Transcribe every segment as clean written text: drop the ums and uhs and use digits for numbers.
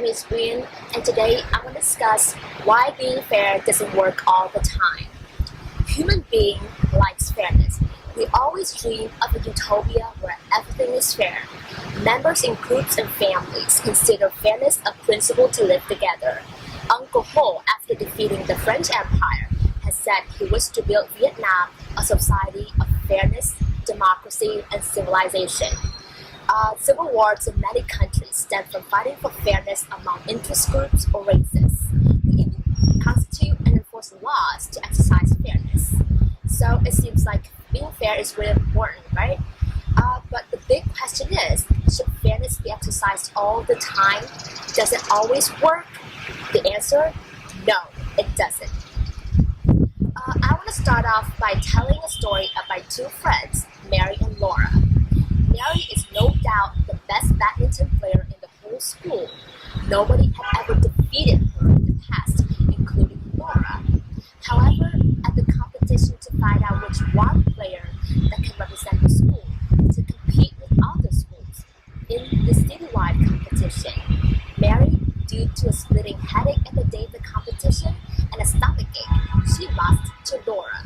name is Uyen, and today I want to discuss why being fair doesn't work all the time. Human being likes fairness. We always dream of a utopia where everything is fair. Members in groups and families consider fairness a principle to live together. Uncle Ho, after defeating the French Empire, has said he wished to build Vietnam a society of fairness, democracy, and civilization. Civil wars in many countries stem from fighting for fairness among interest groups or races. We even constitute and enforce laws to exercise fairness. So it seems like being fair is really important, right? But the big question is, should fairness be exercised all the time? Does it always work? The answer, no, it doesn't. I want to start off by telling a story of my two friends, Mary and Laura. Mary is no doubt the best badminton player in the whole school. Nobody had ever defeated her in the past, including Laura. However, at the competition to find out which one player that can represent the school to compete with other schools in the citywide competition, Mary, due to a splitting headache at the day of the competition and a stomachache, she lost to Laura.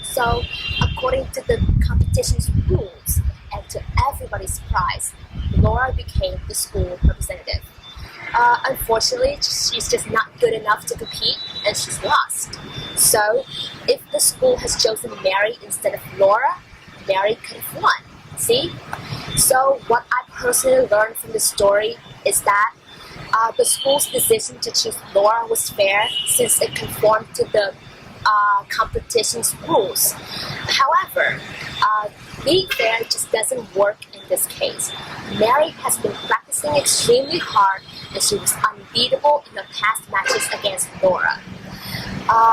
So, according to the competition's rules, and to everybody's surprise, Laura became the school representative. Unfortunately, she's just not good enough to compete and she's lost. So, if the school has chosen Mary instead of Laura, Mary could have won. See? So, what I personally learned from this story is that the school's decision to choose Laura was fair since it conformed to the competition's rules. However, being fair just doesn't work in this case. Mary has been practicing extremely hard and she was unbeatable in the past matches against Laura.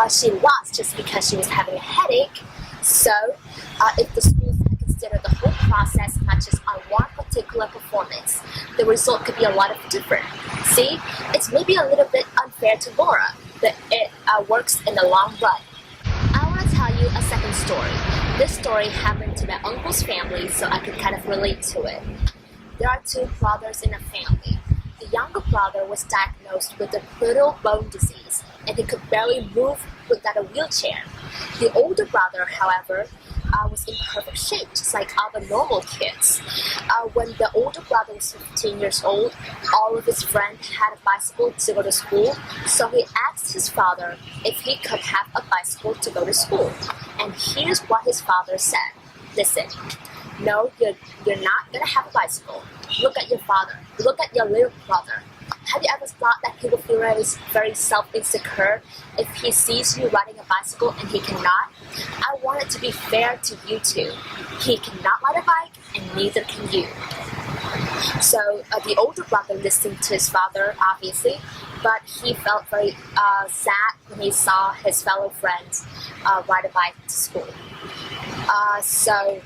She lost just because she was having a headache. So, if the schools had considered the whole process, not just on one particular performance, the result could be a lot of different. See, it's maybe a little bit unfair to Laura, but it works in the long run. I want to tell you a second story. This story happened to my uncle's family, so I could kind of relate to it. There are two brothers in a family. The younger brother was diagnosed with a brittle bone disease, and he could barely move without a wheelchair. The older brother, however, was in perfect shape, just like other normal kids. When the older brother was 15 years old, all of his friends had a bicycle to go to school, so he asked his father if he could have a bicycle to go to school. And here's what his father said. Listen, no, you're not going to have a bicycle. Look at your father. Look at your little brother. Have you ever thought that he will feel very self-insecure if he sees you riding a bicycle and he cannot? I want it to be fair to you two. He cannot ride a bike and neither can you. So the older brother listened to his father, obviously, but he felt very sad when he saw his fellow friends ride a bike to school. So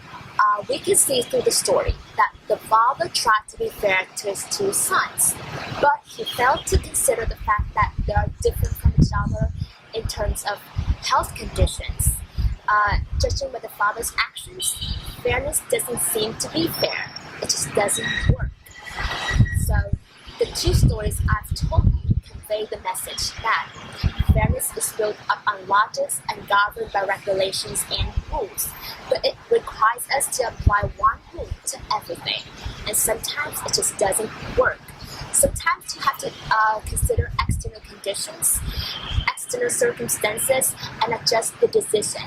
we can see through the story that the father tried to be fair to his two sons, but he failed to consider the fact that they are different from each other in terms of health conditions. Judging by the father's actions, fairness doesn't seem to be fair. It just doesn't work. So the two stories I've told you convey the message that fairness is built up on logics and governed by regulations and rules, but it requires us to apply one rule to everything, and sometimes it just doesn't work. Sometimes you have to consider external conditions, external circumstances, and adjust the decision.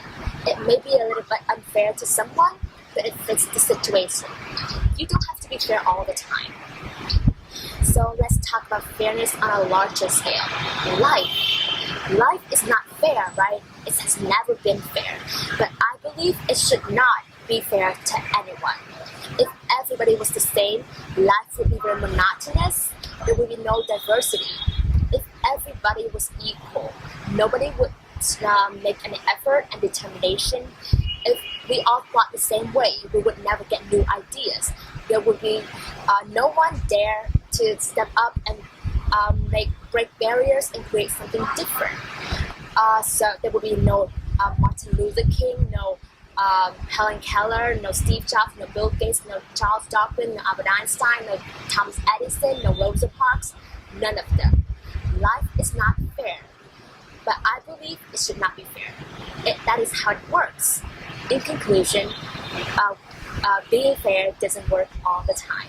It may be a little bit unfair to someone, but it fits the situation. You don't have to be fair all the time. So let's talk about fairness on a larger scale. Life is not fair, right? It has never been fair. But I believe it should not be fair to anyone. If everybody was the same, life would be very monotonous. There would be no diversity. If everybody was equal, nobody would make any effort and determination. If we all thought the same way, we would never get new ideas. There would be no one there to step up and break barriers and create something different. So there would be no Martin Luther King, no Helen Keller, no Steve Jobs, no Bill Gates, no Charles Darwin, no Albert Einstein, no Thomas Edison, no Rosa Parks. None of them. Life is not fair, but I believe it should not be fair. That is how it works. In conclusion, being fair doesn't work all the time.